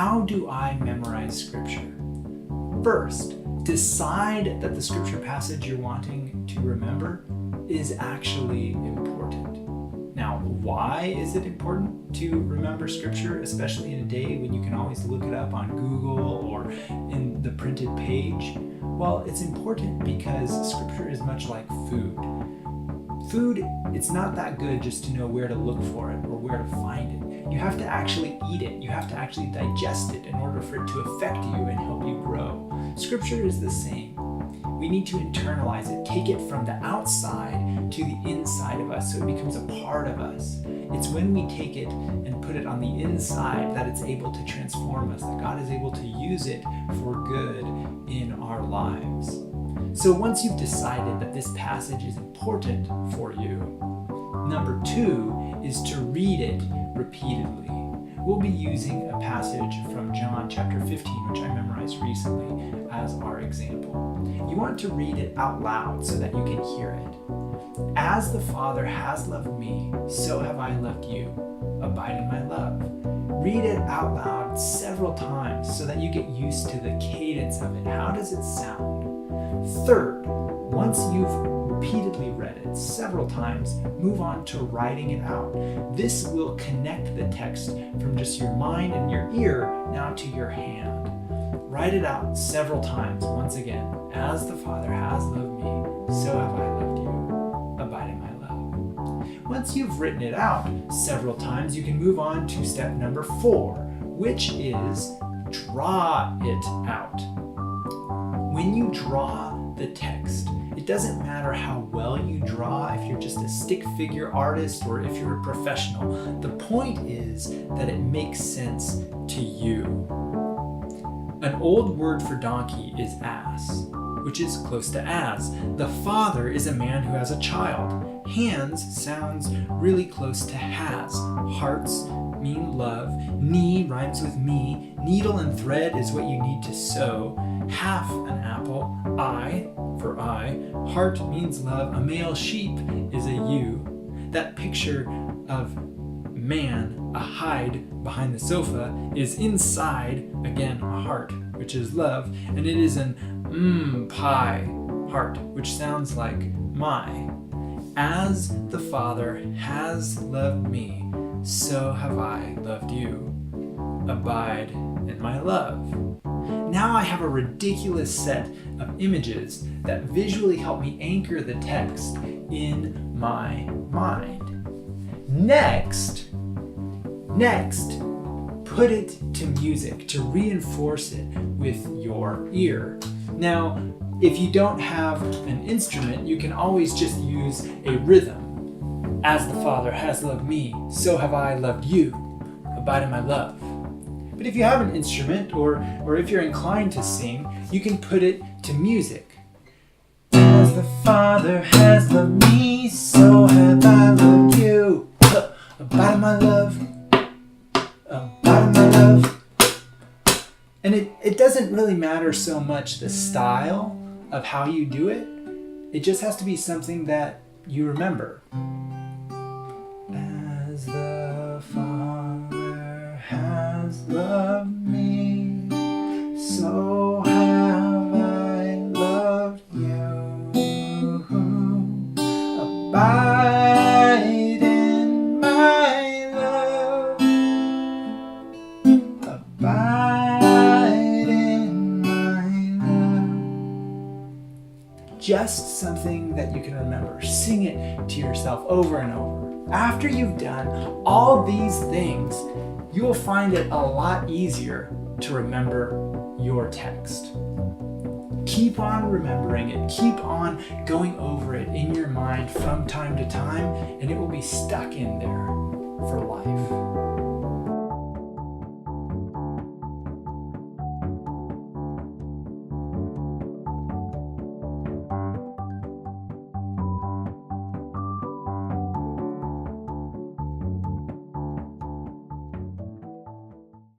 how do I memorize Scripture? First, decide that the Scripture passage you're wanting to remember is actually important. Now, why is it important to remember Scripture, especially in a day when you can always look it up on Google or in the printed page? Well, it's important because Scripture is much like food. Food, it's not that good just to know where to look for it or where to find it. You have to actually eat it. You have to actually digest it in order for it to affect you and help you grow. Scripture is the same. We need to internalize it, take it from the outside to the inside of us so it becomes a part of us. It's when we take it and put it on the inside that it's able to transform us, that God is able to use it for good in our lives. So once you've decided that this passage is important for you, number 2 is to read it repeatedly. We'll be using a passage from John chapter 15, which I memorized recently, as our example. You want to read it out loud so that you can hear it. As the Father has loved me, so have I loved you. Abide in my love. Read it out loud several times so that you get used to the cadence of it. How does it sound? Third, once you've repeatedly read it several times, move on to writing it out. This will connect the text from just your mind and your ear now to your hand. Write it out several times. Once again, as the Father has loved me, so have I loved you. Abide in my love. Once you've written it out several times, you can move on to step number 4, which is draw it out. When you draw the text, it doesn't matter how well you draw, if you're just a stick figure artist or if you're a professional. The point is that it makes sense to you. An old word for donkey is ass, which is close to as. The father is a man who has a child. Hands sounds really close to has. Hearts mean love. Knee rhymes with me. Needle and thread is what you need to sew. Half an apple. Eye for eye. Heart means love. A male sheep is a ewe. That picture of man, a hide behind the sofa, is inside, again, a heart, which is love, and it is an pie, heart, which sounds like my. As the Father has loved me, so have I loved you. Abide in my love. Now I have a ridiculous set of images that visually help me anchor the text in my mind. Next, put it to music to reinforce it with your ear. Now, if you don't have an instrument, you can always just use a rhythm. As the Father has loved me, so have I loved you. Abide in my love. But if you have an instrument, or if you're inclined to sing, you can put it to music. As the Father has loved me, so have I loved you. Abide in my love. Abide in my love. And it doesn't really matter so much the style of how you do it. It just has to be something that you remember. As the Father has loved me, so have I loved you. Abide in my love. Abide in my love. Just something that you can remember. Sing it to yourself over and over. After you've done all these things, you will find it a lot easier to remember your text. Keep on remembering it. Keep on going over it in your mind from time to time, and it will be stuck in there for life.